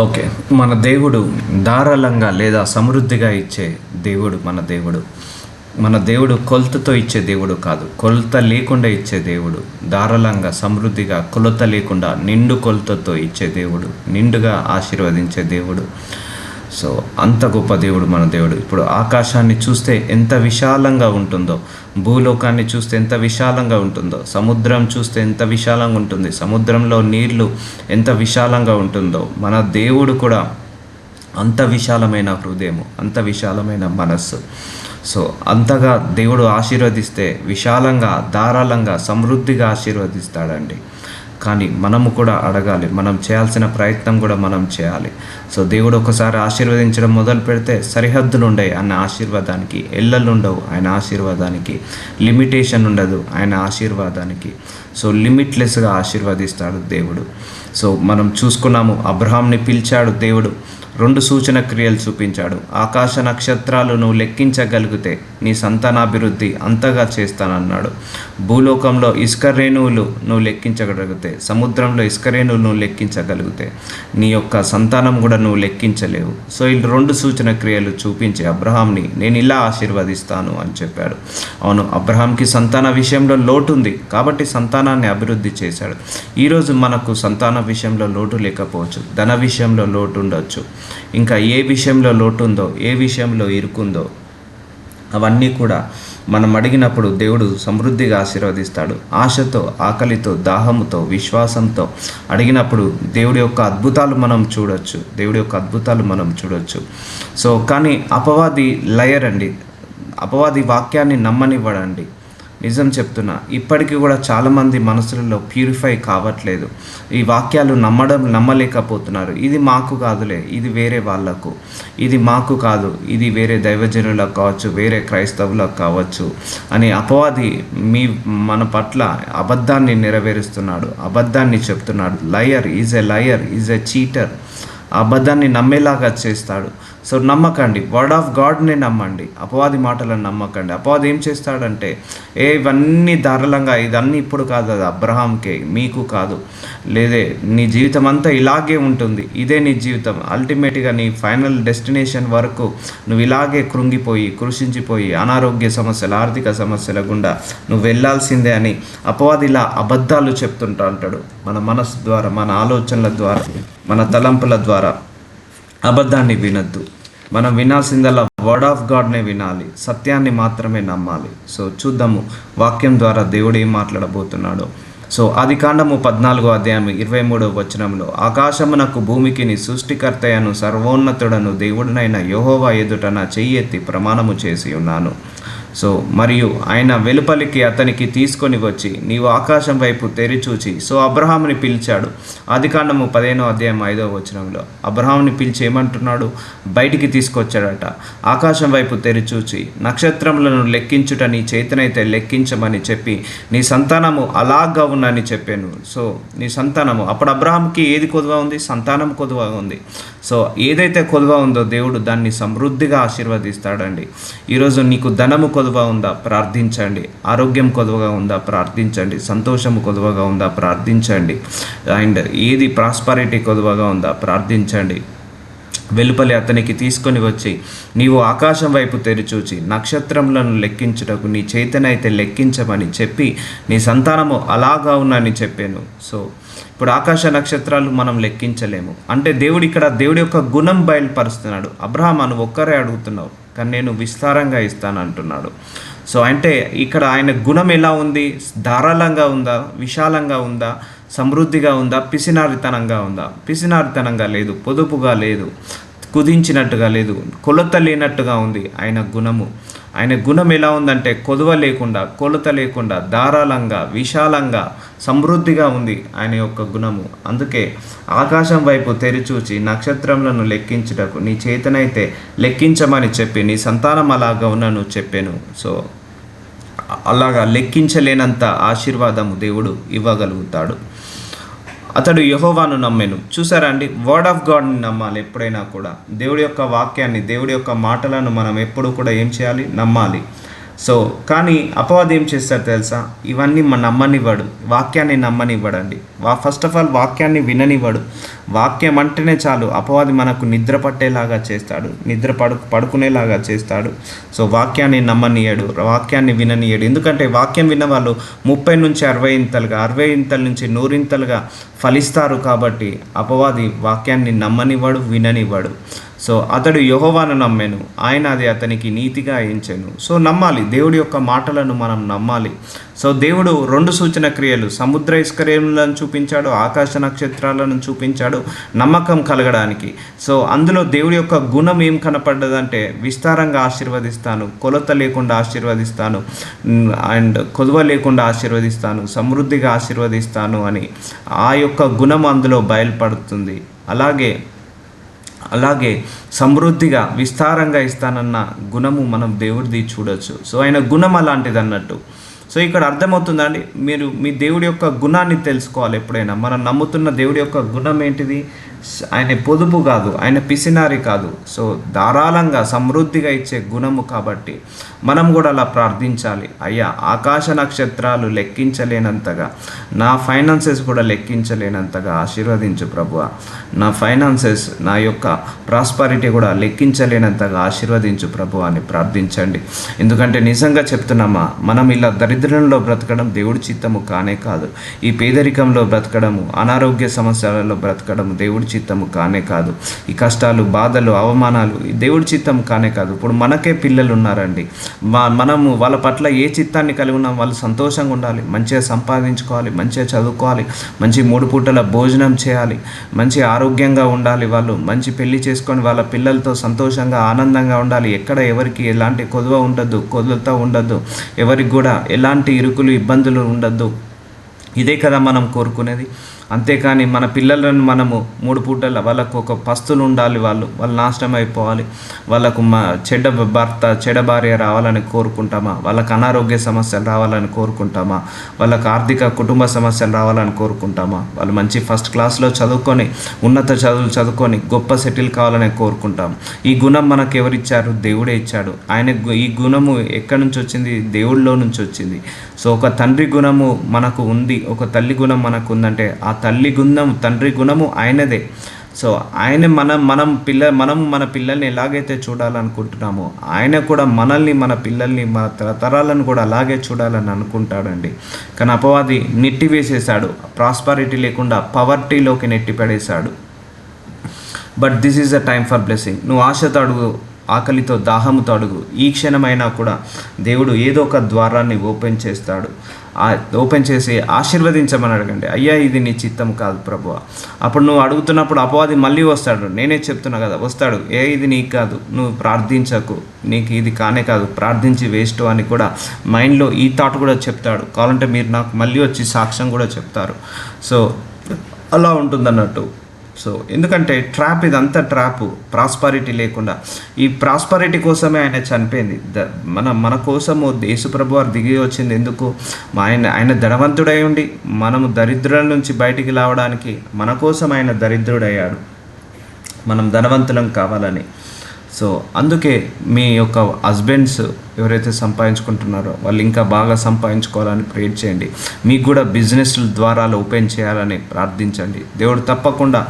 Okay. మన దేవుడు ధారాళంగా లేదా సమృద్ధిగా ఇచ్చే దేవుడు మన దేవుడు. మన దేవుడు కొలతతో ఇచ్చే దేవుడు కాదు. కొలత లేకుండా ఇచ్చే దేవుడు. ధారాళంగా, సమృద్ధిగా, కొలత లేకుండా నిండు కొలతతో ఇచ్చే దేవుడు. నిండుగా ఆశీర్వదించే దేవుడు. సో అంత గొప్ప దేవుడు మన దేవుడు. ఇప్పుడు ఆకాశాన్ని చూస్తే ఎంత విశాలంగా ఉంటుందో, భూలోకాన్ని చూస్తే ఎంత విశాలంగా ఉంటుందో, సముద్రం చూస్తే ఎంత విశాలంగా ఉంటుంది, సముద్రంలో నీళ్లు ఎంత విశాలంగా ఉంటుందో, మన దేవుడు కూడా అంత విశాలమైన హృదయము, అంత విశాలమైన మనస్సు. సో అంతగా దేవుడు ఆశీర్వదిస్తే విశాలంగా, ధారాళంగా, సమృద్ధిగా ఆశీర్వదిస్తాడండి. కానీ మనము కూడా అడగాలి, మనం చేయాల్సిన ప్రయత్నం కూడా మనం చేయాలి. సో దేవుడు ఒకసారి ఆశీర్వదించడం మొదలు పెడితే సరిహద్దులు ఉండవు ఆయన ఆశీర్వాదానికి, ఎల్లలు ఉండవు ఆయన ఆశీర్వాదానికి, లిమిటేషన్ ఉండదు ఆయన ఆశీర్వాదానికి. సో లిమిట్లెస్గా ఆశీర్వదిస్తాడు దేవుడు. సో మనం చూసుకున్నాము, అబ్రహాంని పిలిచాడు దేవుడు, 2 సూచన క్రియలు చూపించాడు. ఆకాశ నక్షత్రాలు నువ్వు లెక్కించగలిగితే నీ సంతానాభివృద్ధి అంతగా చేస్తానన్నాడు. భూలోకంలో ఇసుక రేణువులు నువ్వు లెక్కించగలిగితే, సముద్రంలో ఇసుక రేణువులు నువ్వు లెక్కించగలిగితే నీ యొక్క సంతానం కూడా నువ్వు లెక్కించలేవు. సో ఈ 2 సూచన క్రియలు చూపించి అబ్రహాంని నేను ఇలా ఆశీర్వదిస్తాను అని చెప్పాడు. అవును, అబ్రహాంకి సంతాన విషయంలో లోటు ఉంది కాబట్టి సంతానాన్ని అభివృద్ధి చేశాడు. ఈరోజు మనకు సంతాన విషయంలో లోటు లేకపోవచ్చు, ధన విషయంలో లోటు ఉండొచ్చు, ఇంకా ఏ విషయంలో లోటు ఉందో, ఏ విషయంలో ఇరుకుందో అవన్నీ కూడా మనం అడిగినప్పుడు దేవుడు సమృద్ధిగా ఆశీర్వదిస్తాడు. ఆశతో, ఆకలితో, దాహముతో, విశ్వాసంతో అడిగినప్పుడు దేవుడి యొక్క అద్భుతాలు మనం చూడొచ్చు, దేవుడి యొక్క అద్భుతాలు మనం చూడొచ్చు. సో కానీ అపవాది లయర్ అండి, అపవాది వాక్యాన్ని నమ్మనివ్వడండి. నిజం చెప్తున్నా, ఇప్పటికీ కూడా చాలామంది మనసులలో ప్యూరిఫై కావట్లేదు. ఈ వాక్యాలు నమ్మలేకపోతున్నారు. ఇది మాకు కాదులే, ఇది వేరే వాళ్ళకు, ఇది మాకు కాదు, ఇది వేరే దైవజనులకు కావచ్చు, వేరే క్రైస్తవులకు కావచ్చు అని అపవాది మన పట్ల అబద్ధాన్ని నెరవేరుస్తున్నాడు, అబద్ధాన్ని చెప్తున్నాడు. Liar is a cheater. అబద్ధాన్ని నమ్మేలాగా చేస్తాడు. సో నమ్మకండి, వర్డ్ ఆఫ్ గాడ్ని నమ్మండి, అపవాది మాటలను నమ్మకండి. అపవాది ఏం చేస్తాడంటే, ఇవన్నీ ధారాళంగా, ఇదన్నీ ఇప్పుడు కాదు, అది అబ్రహాంకే, మీకు కాదు, లేదే నీ జీవితం అంతా ఇలాగే ఉంటుంది, ఇదే నీ జీవితం, అల్టిమేట్గా నీ ఫైనల్ డెస్టినేషన్ వరకు నువ్వు ఇలాగే కృంగిపోయి, కృషించిపోయి, అనారోగ్య సమస్యలు, ఆర్థిక సమస్యల గుండా నువ్వు వెళ్ళాల్సిందే అని అపవాది ఇలా అబద్ధాలు చెప్తుంటా అంటాడు. మన మనసు ద్వారా, మన ఆలోచనల ద్వారా, మన తలంపుల ద్వారా అబద్ధాన్ని వినొద్దు. మనం వినాల్సిందల్లా వర్డ్ ఆఫ్ గాడ్నే వినాలి, సత్యాన్ని మాత్రమే నమ్మాలి. సో చూద్దాము వాక్యం ద్వారా దేవుడు ఏం మాట్లాడబోతున్నాడో. సో ఆదికాండము 14:23 ఆకాశమునకు భూమికి నీ సృష్టికర్తయను సర్వోన్నతుడను దేవుడినైన యెహోవా ఎదుట నా చెయ్యి ఎత్తి ప్రమాణము చేసి ఉన్నాను. సో మరియు ఆయన వెలుపలికి అతనికి తీసుకొని వచ్చి నీవు ఆకాశం వైపు తెరిచూచి, సో అబ్రహాముని పిలిచాడు. ఆదికాండము 15:5 అబ్రహాముని పిలిచి ఏమంటున్నాడు, బయటికి తీసుకొచ్చాడట. ఆకాశం వైపు తెరిచూచి నక్షత్రములను లెక్కించుట నీ చేతనైతే లెక్కించమని చెప్పి నీ సంతానము అలాగా ఉన్నని చెప్పాను. సో నీ సంతానము, అప్పుడు అబ్రహాంకి ఏది కొదువ ఉంది? సంతానం కొదువ ఉంది. సో ఏదైతే కొదువ ఉందో దేవుడు దాన్ని సమృద్ధిగా ఆశీర్వదిస్తాడండి. ఈరోజు నీకు ధనము కొదువ ఉందా? ప్రార్థించండి. ఆరోగ్యం కొదువగా ఉందా? ప్రార్థించండి. సంతోషము కొదువగా ఉందా? ప్రార్థించండి. అండ్ ఏది ప్రాస్పరిటీ కొదువగా ఉందా? ప్రార్థించండి. వెలుపలి అతనికి తీసుకొని వచ్చి నీవు ఆకాశం వైపు తెరిచూచి నక్షత్రములను లెక్కించుటకు నీ చేతనైతే లెక్కించమని చెప్పి నీ సంతానము అలాగా ఉన్నని చెప్పాను. సో ఇప్పుడు ఆకాశ నక్షత్రాలు మనం లెక్కించలేము అంటే దేవుడు ఇక్కడ దేవుడి యొక్క గుణం బయలుపరుస్తున్నాడు. అబ్రహాం నువ్వు ఒక్కరే అడుగుతున్నావు కానీ నేను విస్తారంగా ఇస్తాను అంటున్నాడు. సో అంటే ఇక్కడ ఆయన గుణం ఎలా ఉంది? ధారాళంగా ఉందా? విశాలంగా ఉందా? సమృద్ధిగా ఉందా? పిసినారితనంగా ఉందా? పిసినారితనంగా లేదు, పొదుపుగా లేదు, కుదించినట్టుగా లేదు, కొలత లేనట్టుగా ఉంది ఆయన గుణము. ఆయన గుణం ఎలా ఉందంటే కొదువ లేకుండా, కొలత లేకుండా, ధారాళంగా, విశాలంగా, సమృద్ధిగా ఉంది ఆయన యొక్క గుణము. అందుకే ఆకాశం వైపు తెరిచూచి నక్షత్రములను లెక్కించుటకు నీ చేతనైతే లెక్కించమని చెప్పి నీ సంతానం అలాగా ఉన్నను చెప్పాను. సో అలాగా లెక్కించలేనంత ఆశీర్వాదము దేవుడు ఇవ్వగలుగుతాడు. అతడు యెహోవాను నమ్మెను. చూసారా అండి, వర్డ్ ఆఫ్ గాడ్ని నమ్మాలి. ఎప్పుడైనా కూడా దేవుడి యొక్క వాక్యాన్ని, దేవుడి యొక్క మాటలను మనం ఎప్పుడు కూడా ఏం చేయాలి? నమ్మాలి. సో కానీ అపవాది ఏం చేస్తాడు తెలుసా, ఇవన్నీ నమ్మనివ్వడు, వాక్యాన్ని నమ్మనివ్వడండి. ఫస్ట్ ఆఫ్ ఆల్ వాక్యాన్ని విననివ్వడు. వాక్యం అంటేనే చాలు అపవాది మనకు నిద్ర పట్టేలాగా చేస్తాడు, పడుకునేలాగా చేస్తాడు. సో వాక్యాన్ని నమ్మనీయడు, వాక్యాన్ని విననీయడు. ఎందుకంటే వాక్యం విన్న వాళ్ళు 30 నుంచి 60 ఇంతలుగా, 60 ఇంతల నుంచి 100 ఇంతలుగా ఫలిస్తారు. కాబట్టి అపవాది వాక్యాన్ని నమ్మనివ్వడు, విననివ్వడు. సో అతడు యెహోవాను నమ్మెను, ఆయన అది అతనికి నీతిగా ఎంచెను. సో నమ్మాలి, దేవుడి యొక్క మాటలను మనం నమ్మాలి. సో దేవుడు 2 సూచన క్రియలు, సముద్ర ఇస్కరేములను చూపించాడు, ఆకాశ నక్షత్రాలను చూపించాడు నమ్మకం కలగడానికి. సో అందులో దేవుడి యొక్క గుణం ఏం కనపడ్డదంటే, విస్తారంగా ఆశీర్వదిస్తాను, కొలత లేకుండా ఆశీర్వదిస్తాను, అండ్ కొదువ లేకుండా ఆశీర్వదిస్తాను, సమృద్ధిగా ఆశీర్వదిస్తాను అని ఆ యొక్క గుణం అందులో బయలుపడుతుంది. అలాగే సమృద్ధిగా విస్తారంగా ఇస్తానన్న గుణము మనం దేవుడిది చూడొచ్చు. సో ఆయన గుణం అలాంటిది అన్నట్టు. సో ఇక్కడ అర్థమవుతుందండి, మీరు మీ దేవుడి యొక్క గుణాన్ని తెలుసుకోవాలి. ఎప్పుడైనా మనం నమ్ముతున్న దేవుడి యొక్క గుణం ఏంటిది, ఆయన పొదుపు కాదు, ఆయన పిసినారి కాదు. సో ధారాళంగా సమృద్ధిగా ఇచ్చే గుణము. కాబట్టి మనం కూడా అలా ప్రార్థించాలి. అయ్యా, ఆకాశ నక్షత్రాలు లెక్కించలేనంతగా, నా ఫైనాన్సెస్ కూడా లెక్కించలేనంతగా ఆశీర్వదించు ప్రభువా. నా ఫైనాన్సెస్, నా యొక్క ప్రాస్పరిటీ కూడా లెక్కించలేనంతగా ఆశీర్వదించు ప్రభువా అని ప్రార్థించండి. ఎందుకంటే నిజంగా చెప్తున్నామా, మనం ఇలా దరిద్రంలో బ్రతకడం దేవుడి చిత్తము కానే కాదు. ఈ పేదరికంలో బ్రతకడము, అనారోగ్య సమస్యలలో బ్రతకడము దేవుడి చిత్తము కానే కాదు. ఈ కష్టాలు, బాధలు, అవమానాలు దేవుడి చిత్తము కానే కాదు. ఇప్పుడు మనకే పిల్లలు ఉన్నారండి, మనము వాళ్ళ పట్ల ఏ చిత్తాన్ని కలిగి ఉన్నాం, వాళ్ళు సంతోషంగా ఉండాలి, మంచిగా సంపాదించుకోవాలి, మంచిగా చదువుకోవాలి, మంచి 3 పూటల భోజనం చేయాలి, మంచి ఆరోగ్యంగా ఉండాలి, వాళ్ళు మంచి పెళ్లి చేసుకొని వాళ్ళ పిల్లలతో సంతోషంగా ఆనందంగా ఉండాలి. ఎక్కడ ఎవరికి ఎలాంటి కొదువత ఉండద్దు, ఎవరికి కూడా ఎలాంటి ఇరుకులు ఇబ్బందులు ఉండద్దు. ఇదే కదా మనం కోరుకునేది. అంతేకాని మన పిల్లలను మనము 3 పూటల వాళ్ళకు ఒక పస్తులు ఉండాలి, వాళ్ళు నాశనం అయిపోవాలి, వాళ్ళకు చెడ్డ భర్త చెడ్డ భార్య రావాలని కోరుకుంటామా, వాళ్ళకు అనారోగ్య సమస్యలు రావాలని కోరుకుంటామా, వాళ్ళకు ఆర్థిక కుటుంబ సమస్యలు రావాలని కోరుకుంటామా, వాళ్ళు మంచి ఫస్ట్ క్లాస్లో చదువుకొని ఉన్నత చదువులు చదువుకొని గొప్ప సెటిల్ కావాలని కోరుకుంటాం. ఈ గుణం మనకు ఎవరిచ్చారు, దేవుడే ఇచ్చాడు. ఆయన ఈ గుణము ఎక్కడి నుంచి వచ్చింది, దేవుడిలో నుంచి వచ్చింది. సో ఒక తండ్రి గుణము మనకు ఉంది, ఒక తల్లి గుణం మనకు ఉందంటే ఆ తల్లి గుణం, తండ్రి గుణము ఆయనదే. సో ఆయన మనం మన పిల్లల్ని ఎలాగైతే చూడాలనుకుంటున్నామో, ఆయన కూడా మనల్ని, మన పిల్లల్ని, మన తరాలను కూడా అలాగే చూడాలని అనుకుంటాడండి. కానీ అపవాది నెట్టివేసేశాడు, ప్రాస్పరిటీ లేకుండా పవర్టీలోకి నెట్టిపడేశాడు. But this is a time for blessing. నువ్వు ఆశతో అడుగు, ఆకలితో దాహముతో అడుగు, ఈ క్షణమైనా కూడా దేవుడు ఏదో ఒక ద్వారాన్ని ఓపెన్ చేసి ఆశీర్వదించమని అడగండి. అయ్యా, ఇది నీ చిత్తం కాదు ప్రభువా. అప్పుడు నువ్వు అడుగుతున్నప్పుడు అపవాది మళ్ళీ వస్తాడు. నేనే చెప్తున్నా కదా, వస్తాడు. ఇది నీకు కాదు, నువ్వు ప్రార్థించకు, నీకు ఇది కానే కాదు, ప్రార్థించి వేస్ట్ అని కూడా మైండ్లో ఈ థాట్ కూడా చెప్తాడు. కావాలంటే మీరు నాకు మళ్ళీ వచ్చి సాక్ష్యం కూడా చెప్తారు. సో అలా ఉంటుందన్నట్టు. సో ఎందుకంటే ఇదంతా ట్రాప్, ప్రాస్పరిటీ లేకుండా. ఈ ప్రాస్పరిటీ కోసమే ఆయన చనిపోయింది. మన కోసము యేసుప్రభు వారు దిగి వచ్చింది ఎందుకు, ఆయన ధనవంతుడై ఉండి మనము దరిద్రుల నుంచి బయటికి రావడానికి మన కోసం ఆయన దరిద్రుడయ్యాడు, మనం ధనవంతులం కావాలని. సో అందుకే మీ యొక్క హస్బెండ్స్ ఎవరైతే సంపాదించుకుంటున్నారో వాళ్ళు ఇంకా బాగా సంపాదించుకోవాలని ప్రేర్ చేయండి. మీకు కూడా బిజినెస్ ద్వారాలు ఓపెన్ చేయాలని ప్రార్థించండి. దేవుడు తప్పకుండా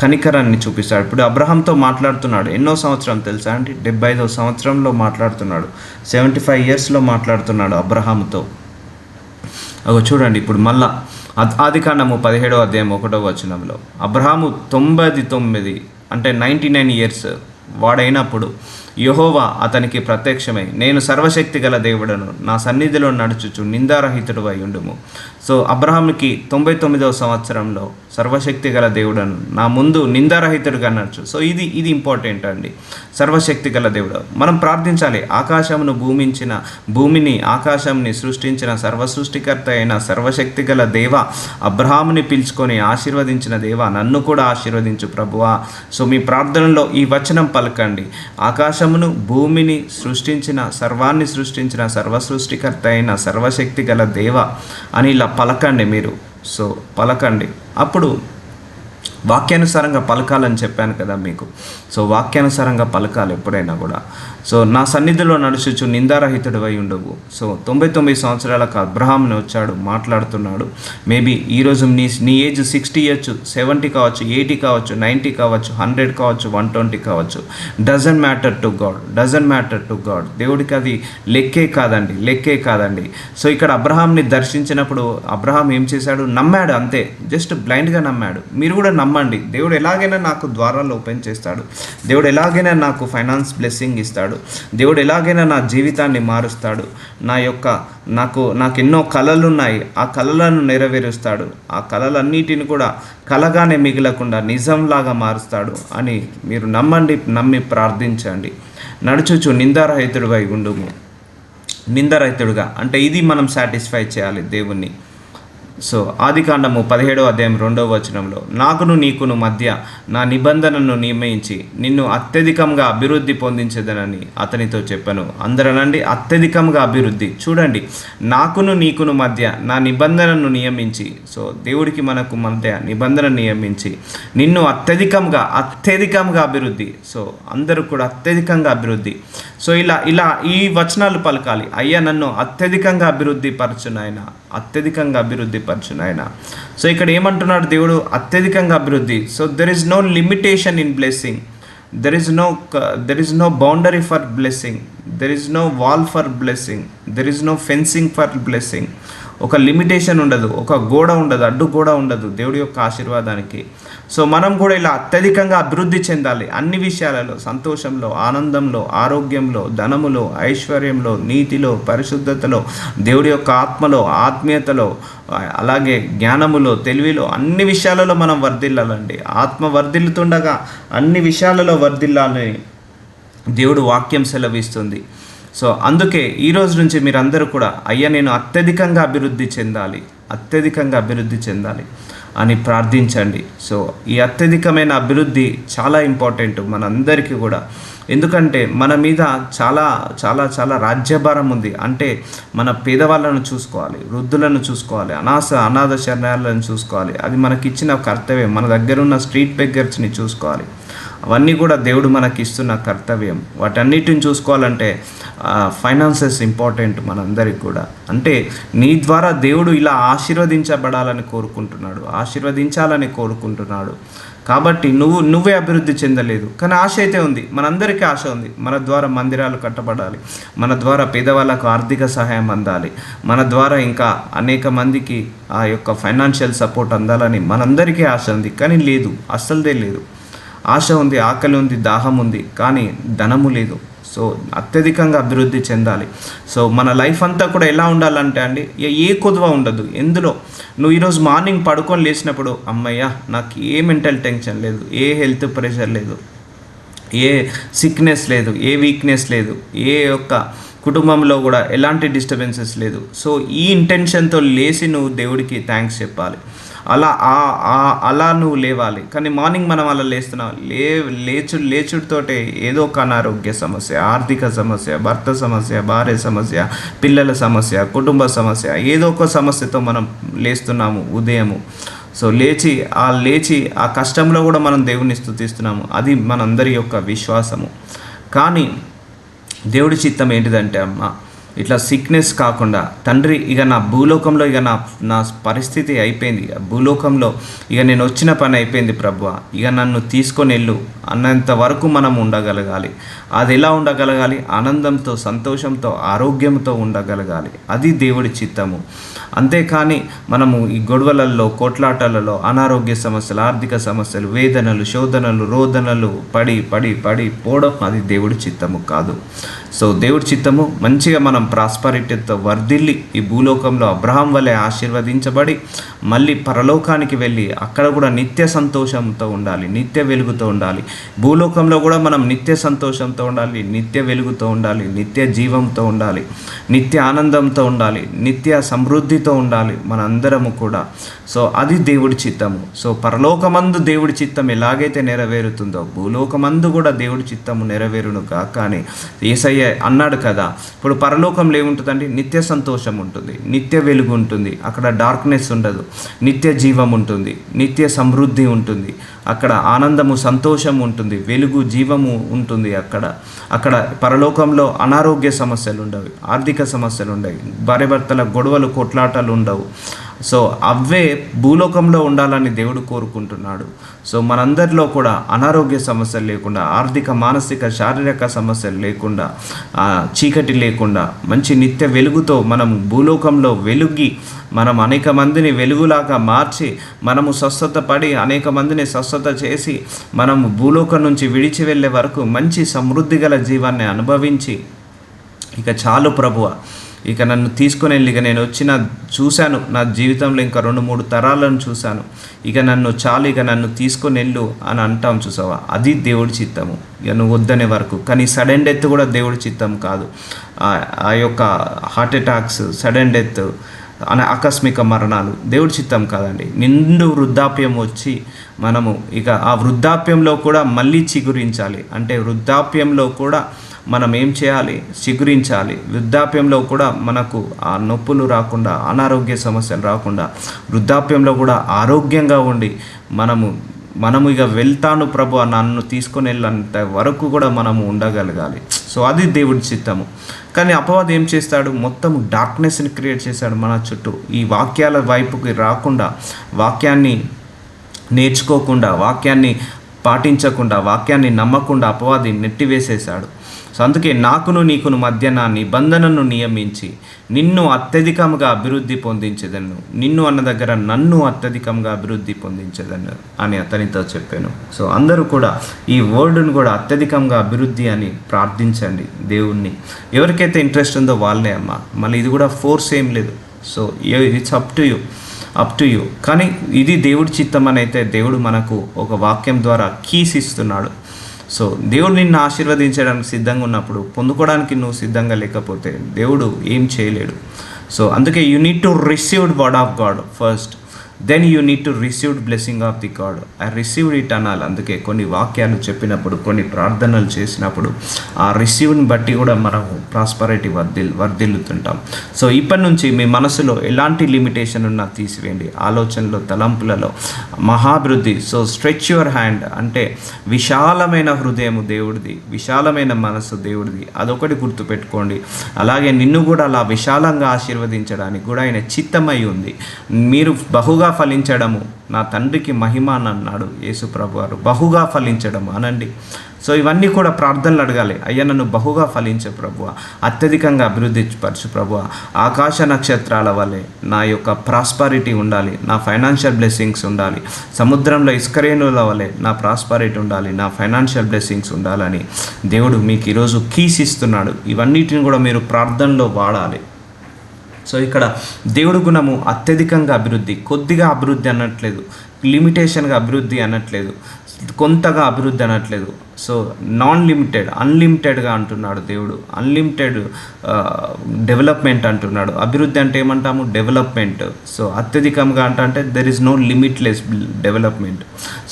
కనికరాన్ని చూపిస్తాడు. ఇప్పుడు అబ్రహాంతో మాట్లాడుతున్నాడు. ఎన్నో సంవత్సరం తెలుసా అండి, 75వ సంవత్సరంలో మాట్లాడుతున్నాడు, 75 ఇయర్స్లో మాట్లాడుతున్నాడు అబ్రహాంతో. చూడండి, ఇప్పుడు మళ్ళా ఆదికాండము 17వ అధ్యాయం 1వ వచనంలో అబ్రహాము 99 అంటే 99 ఇయర్స్ వాడైనప్పుడు యెహోవా అతనికి ప్రత్యక్షమై, నేను సర్వశక్తి గల దేవుడను, నా సన్నిధిలో నడుచుచు నిందారహితుడు అయి ఉండుము. సో అబ్రహాంకి 99వ సంవత్సరంలో సర్వశక్తి గల దేవుడను, నా ముందు నిందారహితుడుగా నడుచు. సో ఇది ఇంపార్టెంట్ అండి, సర్వశక్తి గల దేవుడు. మనం ప్రార్థించాలి, భూమిని ఆకాశంని సృష్టించిన సర్వసృష్టికర్త అయిన సర్వశక్తి గల దేవ, అబ్రహాముని పిలుచుకొని ఆశీర్వదించిన దేవ, నన్ను కూడా ఆశీర్వదించు ప్రభువా. సో మీ ప్రార్థనలో ఈ వచనం పలకండి, ఆకాశమును భూమిని సర్వాన్ని సృష్టించిన సర్వసృష్టికర్త అయిన సర్వశక్తి గల దేవ అని ఇలా పలకండి మీరు. సో పలకండి, అప్పుడు వాక్యానుసారంగా పలకాలని చెప్పాను కదా మీకు. సో వాక్యానుసారంగా పలకాలి ఎప్పుడైనా కూడా. సో నా సన్నిధిలో నడుచుచు నిందారహితుడు అయి ఉండవు. సో 99 సంవత్సరాలకు అబ్రహాంని వచ్చాడు, మాట్లాడుతున్నాడు. మేబీ ఈరోజు నీ ఏజ్ 60 ఇవ్వచ్చు, 70 కావచ్చు, 80 కావచ్చు, 90 కావచ్చు, 100 కావచ్చు, 120 కావచ్చు. Doesn't matter to God. దేవుడికి అది లెక్కే కాదండి. సో ఇక్కడ అబ్రహాంని దర్శించినప్పుడు అబ్రహాం ఏం చేశాడు? నమ్మాడు, అంతే. జస్ట్ బ్లైండ్గా నమ్మాడు. మీరు కూడా నమ్మండి. దేవుడు ఎలాగైనా నాకు ద్వారాలు ఓపెన్ చేస్తాడు. దేవుడు ఎలాగైనా నాకు ఫైనాన్స్ బ్లెస్సింగ్ ఇస్తాడు. దేవుడు ఎలాగైనా నా జీవితాన్ని మారుస్తాడు. నాకు ఎన్నో కళలు ఉన్నాయి, ఆ కళలను నెరవేరుస్తాడు. ఆ కళలన్నిటిని కూడా కలగానే మిగలకుండా నిజంలాగా మారుస్తాడు అని మీరు నమ్మి ప్రార్థించండి. నడుచుచు నిందారహితుడివై ఉండుము. నిందారహితుడుగా అంటే ఇది మనం సాటిస్ఫై చేయాలి దేవుణ్ణి. సో ఆదికాండము 17వ అధ్యాయం 2వ వచనంలో, నాకును నీకును మధ్య నా నిబంధనను నియమించి నిన్ను అత్యధికంగా అభివృద్ధి పొందించదనని అతనితో చెప్పాను. అందరనండి, అత్యధికంగా అభివృద్ధి. చూడండి, నాకును నీకును మధ్య నా నిబంధనను నియమించి, సో దేవుడికి మనకు మధ్య నిబంధన నియమించి నిన్ను అత్యధికంగా అభివృద్ధి. సో అందరూ కూడా అత్యధికంగా అభివృద్ధి. సో ఇలా ఈ వచనాలు పలకాలి. అయ్యా నన్ను అత్యధికంగా అభివృద్ధి పరచునాయన. సో ఇక్కడ ఏమంటున్నాడు దేవుడు? అత్యధికంగా అభివృద్ధి. So there is no limitation in blessing. There is no boundary for blessing. There is no wall for blessing. There is no fencing for blessing. ఒక లిమిటేషన్ ఉండదు, ఒక గోడ ఉండదు, అడ్డు గోడ ఉండదు దేవుడి యొక్క ఆశీర్వాదానికి. సో మనం కూడా ఇలా అత్యధికంగా అభివృద్ధి చెందాలి అన్ని విషయాలలో. సంతోషంలో, ఆనందంలో, ఆరోగ్యంలో, ధనములో, ఐశ్వర్యంలో, నీతిలో, పరిశుద్ధతలో, దేవుడి యొక్క ఆత్మలో, ఆత్మీయతలో, అలాగే జ్ఞానములో, తెలివిలో, అన్ని విషయాలలో మనం వర్ధిల్లాలండి. ఆత్మ వర్ధిల్లుతుండగా అన్ని విషయాలలో వర్ధిల్లాలని దేవుడు వాక్యం సెలవిస్తుంది. సో అందుకే ఈరోజు నుంచి మీరందరూ కూడా అయ్యా నేను అత్యధికంగా అభివృద్ధి చెందాలి అని ప్రార్థించండి. సో ఈ అత్యధికమైన అభివృద్ధి చాలా ఇంపార్టెంట్ మనందరికీ కూడా. ఎందుకంటే మన మీద చాలా చాలా చాలా రాజ్యభారం ఉంది. అంటే మన పేదవాళ్ళను చూసుకోవాలి, వృద్ధులను చూసుకోవాలి, అనాథ శరణాలను చూసుకోవాలి. అది మనకిచ్చిన కర్తవ్యం. మన దగ్గర ఉన్న స్ట్రీట్ బెగ్గర్స్ని చూసుకోవాలి. అవన్నీ కూడా దేవుడు మనకి ఇస్తున్న కర్తవ్యం. వాటన్నిటిని చూసుకోవాలంటే ఫైనాన్సెస్ ఇంపార్టెంట్ మనందరికి కూడా. అంటే నీ ద్వారా దేవుడు ఇలా ఆశీర్వదించాలని కోరుకుంటున్నాడు. కాబట్టి నువ్వే అభివృద్ధి చెందలేదు, కానీ ఆశ అయితే ఉంది. మనందరికీ ఆశ ఉంది. మన ద్వారా మందిరాలు కట్టబడాలి, మన ద్వారా పేదవాళ్ళకు ఆర్థిక సహాయం అందాలి, మన ద్వారా ఇంకా అనేక మందికి ఆ యొక్క ఫైనాన్షియల్ సపోర్ట్ అందాలని మనందరికీ ఆశ ఉంది. కానీ లేదు, అస్సలుదే లేదు. ఆశ ఉంది, ఆకలి ఉంది, దాహం ఉంది, కానీ ధనము లేదు. సో అత్యధికంగా అభివృద్ధి చెందాలి. సో మన లైఫ్ అంతా కూడా ఎలా ఉండాలంటే అండి, ఏ కొదువ ఉండదు. ఎందులో నువ్వు ఈరోజు మార్నింగ్ పడుకొని లేచినప్పుడు అమ్మయ్య నాకు ఏ మెంటల్ టెన్షన్ లేదు, ఏ హెల్త్ ప్రెషర్ లేదు, ఏ సిక్నెస్ లేదు, ఏ వీక్నెస్ లేదు, ఏ యొక్క కుటుంబంలో కూడా ఎలాంటి డిస్టర్బెన్సెస్ లేదు. సో ఈ ఇంటెన్షన్తో లేచి నువ్వు దేవుడికి థ్యాంక్స్ చెప్పాలి. అలా నువ్వు లేవాలి. కానీ మార్నింగ్ మనం అలా లేస్తున్నావు, లేచుడితోటే ఏదో ఒక అనారోగ్య సమస్య, ఆర్థిక సమస్య, భర్త సమస్య, భార్య సమస్య, పిల్లల సమస్య, కుటుంబ సమస్య, ఏదో ఒక సమస్యతో మనం లేస్తున్నాము ఉదయము. సో లేచి ఆ కష్టంలో కూడా మనం దేవుని స్తుతిస్తున్నాము. అది మనందరి యొక్క విశ్వాసము. కానీ దేవుడి చిత్తం ఏంటిదంటే అమ్మ, ఇట్లా సిక్నెస్ కాకుండా తండ్రి ఇక నా భూలోకంలో ఇక నా పరిస్థితి అయిపోయింది, భూలోకంలో ఇక నేను వచ్చిన పని అయిపోయింది ప్రభువా, ఇక నన్ను తీసుకొని వెళ్ళు అన్నంత వరకు మనం ఉండగలగాలి. అది ఎలా ఉండగలగాలి? ఆనందంతో, సంతోషంతో, ఆరోగ్యంతో ఉండగలగాలి. అది దేవుడి చిత్తము. అంతేకాని మనము ఈ గొడవలలో, కోట్లాటలలో, అనారోగ్య సమస్యలు, ఆర్థిక సమస్యలు, వేదనలు, శోధనలు, రోదనలు పడి పోవడం అది దేవుడి చిత్తము కాదు. సో దేవుడి చిత్తము మంచిగా మనం ప్రాస్పరిటీతో వర్ధిల్లి ఈ భూలోకంలో అబ్రహాం వలె ఆశీర్వదించబడి మళ్ళీ పరలోకానికి వెళ్ళి అక్కడ కూడా నిత్య సంతోషంతో ఉండాలి, నిత్య వెలుగుతో ఉండాలి. భూలోకంలో కూడా మనం నిత్య సంతోషంతో ఉండాలి, నిత్య వెలుగుతో ఉండాలి, నిత్య జీవంతో ఉండాలి, నిత్య ఆనందంతో ఉండాలి, నిత్య సమృద్ధితో ఉండాలి మనందరము కూడా. సో అది దేవుడి చిత్తము. సో పరలోకమందు దేవుడి చిత్తం ఎలాగైతే నెరవేరుతుందో భూలోకమందు కూడా దేవుడి చిత్తము నెరవేరును కాక అని యేసయ్య అన్నాడు కదా. ఇప్పుడు పరలోకంలో ఏముంటుందండి? నిత్య సంతోషం ఉంటుంది, నిత్య వెలుగు ఉంటుంది, అక్కడ డార్క్నెస్ ఉండదు, నిత్య జీవం ఉంటుంది, నిత్య సమృద్ధి ఉంటుంది, అక్కడ ఆనందము సంతోషం ఉంటుంది, వెలుగు జీవము ఉంటుంది. అక్కడ పరలోకంలో అనారోగ్య సమస్యలు ఉండవు, ఆర్థిక సమస్యలు ఉండవు, భార్యాభర్తల గొడవలు కొట్లాటలు ఉండవు. సో అవే భూలోకంలో ఉండాలని దేవుడు కోరుకుంటున్నాడు. సో మనందరిలో కూడా అనారోగ్య సమస్యలు లేకుండా, ఆర్థిక మానసిక శారీరక సమస్యలు లేకుండా, చీకటి లేకుండా, మంచి నిత్య వెలుగుతో మనం భూలోకంలో వెలుగి మనం అనేక మందిని వెలుగులాగా మార్చి, మనము స్వస్థత పడి అనేక మందిని స్వస్థత చేసి, మనము భూలోకం నుంచి విడిచి వెళ్ళే వరకు మంచి సమృద్ధి గల జీవాన్ని అనుభవించి, ఇక చాలు ప్రభువా, ఇక నన్ను తీసుకొని వెళ్ళి, ఇక నేను చూశాను నా జీవితంలో ఇంకా 2-3 తరాలను చూశాను, ఇక నన్ను చాలు, ఇక నన్ను తీసుకొని వెళ్ళు అని అంటాం. చూసావా, అది దేవుడి చిత్తము. ఇక నువ్వు వద్దనే వరకు. కానీ సడన్ డెత్ కూడా దేవుడి చిత్తం కాదు. ఆ యొక్క హార్ట్ అటాక్స్, సడన్ డెత్, ఆకస్మిక మరణాలు దేవుడి చిత్తం కాదండి. నిండు వృద్ధాప్యం వచ్చి మనము ఇక ఆ వృద్ధాప్యంలో కూడా మళ్ళీ చిగురించాలి. అంటే వృద్ధాప్యంలో కూడా మనం ఏం చేయాలి? చిగురించాలి. వృద్ధాప్యంలో కూడా మనకు ఆ నొప్పులు రాకుండా, అనారోగ్య సమస్యలు రాకుండా, వృద్ధాప్యంలో కూడా ఆరోగ్యంగా ఉండి మనము ఇక వెళ్తాను ప్రభు నన్ను తీసుకొని వెళ్ళంత వరకు కూడా మనము ఉండగలగాలి. సో అది దేవుడి చిత్తము. కానీ అపవాది ఏం చేస్తాడు? మొత్తం డార్క్నెస్ని క్రియేట్ చేశాడు మన చుట్టూ. ఈ వాక్యాల వైపుకి రాకుండా, వాక్యాన్ని నేర్చుకోకుండా, వాక్యాన్ని పాటించకుండా, వాక్యాన్ని నమ్మకుండా అపవాది నెట్టివేసేశాడు. సో అందుకే నాకును నీకును మధ్య నా నిబంధనను నియమించి నిన్ను అత్యధికంగా అభివృద్ధి పొందించేదను, నిన్ను అన్న దగ్గర నన్ను అత్యధికంగా అభివృద్ధి పొందించేదను అని అతనితో చెప్పాను. సో అందరూ కూడా ఈ వర్డ్ను కూడా అత్యధికంగా అభివృద్ధి అని ప్రార్థించండి దేవుణ్ణి. ఎవరికైతే ఇంట్రెస్ట్ ఉందో వాళ్ళే అమ్మ. మళ్ళీ ఇది కూడా ఫోర్స్ ఏం లేదు. So it's up to you. కానీ ఇది దేవుడి చిత్తం అని అయితే దేవుడు మనకు ఒక వాక్యం ద్వారా కీస్ ఇస్తున్నాడు. సో దేవుడు నిన్ను ఆశీర్వదించడానికి సిద్ధంగా ఉన్నప్పుడు, పొందుకోవడానికి నువ్వు సిద్ధంగా లేకపోతే దేవుడు ఏం చేయలేడు. సో అందుకే you need to received word of God first, then you need to received blessing of the God. I received it అనాలి. అందుకే కొన్ని వాక్యాలు చెప్పినప్పుడు, కొన్ని ప్రార్థనలు చేసినప్పుడు ఆ రిసీవ్ని బట్టి కూడా మనం ప్రాస్పరిటీ వర్ధిల్లుతుంటాం. సో ఇప్పటి నుంచి మీ మనసులో ఎలాంటి లిమిటేషన్ ఉన్నా తీసివేయండి. ఆలోచనలో, తలంపులలో మహాభివృద్ధి. సో స్ట్రెచ్ యువర్ హ్యాండ్ అంటే విశాలమైన హృదయము దేవుడిది, విశాలమైన మనసు దేవుడిది. అదొకటి గుర్తుపెట్టుకోండి. అలాగే నిన్ను కూడా అలా విశాలంగా ఆశీర్వదించడానికి కూడా ఆయన చిత్తమై ఉంది. మీరు బహుగా ఫలించడము నా తండ్రికి మహిమ అని అన్నాడు యేసు ప్రభు వారు. బహుగా ఫలించడము అనండి. సో ఇవన్నీ కూడా ప్రార్థనలు అడగాలి. అయ్యా నన్ను బహుగా ఫలించే ప్రభువ, అత్యధికంగా అభివృద్ధి పరచు ప్రభువ, ఆకాశ నక్షత్రాల వలె నా యొక్క ప్రాస్పరిటీ ఉండాలి, నా ఫైనాన్షియల్ బ్లెస్సింగ్స్ ఉండాలి, సముద్రంలో ఇసుకరేణుల వలె నా ప్రాస్పరిటీ ఉండాలి, నా ఫైనాన్షియల్ బ్లెస్సింగ్స్ ఉండాలని దేవుడు మీకు ఈరోజు కీస్ ఇస్తున్నాడు. ఇవన్నిటిని కూడా మీరు ప్రార్థనలో వాడాలి. సో ఇక్కడ దేవుడు గుణము అత్యధికంగా అభివృద్ధి, కొద్దిగా అభివృద్ధి అనట్లేదు, లిమిటేషన్గా అభివృద్ధి అనట్లేదు, కొంతగా అభివృద్ధి అనట్లేదు. సో నాన్ లిమిటెడ్, అన్లిమిటెడ్గా అంటున్నాడు దేవుడు. అన్లిమిటెడ్ డెవలప్మెంట్ అంటున్నాడు. అభివృద్ధి అంటే ఏమంటాము? డెవలప్మెంట్. సో అత్యధికంగా అంటే there is no limitless development.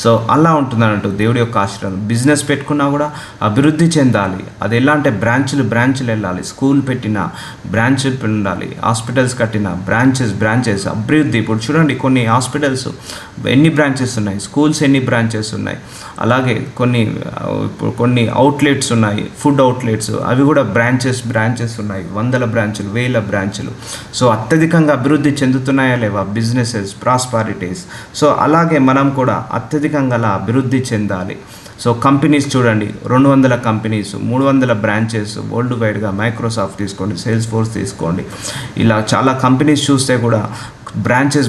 So అలా ఉంటుందన్నట్టు దేవుడి యొక్క ఆశీర్వాదం. బిజినెస్ పెట్టుకున్నా కూడా అభివృద్ధి చెందాలి. అది ఎలా అంటే బ్రాంచ్లు వెళ్ళాలి, స్కూల్ పెట్టిన బ్రాంచ్లు ఉండాలి, హాస్పిటల్స్ కట్టిన బ్రాంచెస్ అభివృద్ధి. ఇప్పుడు చూడండి, కొన్ని హాస్పిటల్స్ ఎన్ని బ్రాంచెస్ ఉన్నాయి, స్కూల్స్ ఎన్ని బ్రాంచెస్ ఉన్నాయి, అలాగే కొన్ని అవుట్లెట్స్ ఉన్నాయి, ఫుడ్ అవుట్లెట్స్, అవి కూడా బ్రాంచెస్ ఉన్నాయి, 100 బ్రాంచులు, 1000 బ్రాంచులు. సో అత్యధికంగా అభివృద్ధి చెందుతున్నాయా లేవా బిజినెసెస్, ప్రాస్పారిటీస్. సో అలాగే మనం కూడా అత్యధికంగా అలా అభివృద్ధి చెందాలి. సో కంపెనీస్ చూడండి, 200 కంపెనీస్, 300 బ్రాంచెస్ వరల్డ్ వైడ్గా. మైక్రోసాఫ్ట్ తీసుకోండి, సేల్స్ ఫోర్స్ తీసుకోండి, ఇలా చాలా కంపెనీస్ చూస్తే కూడా బ్రాంచెస్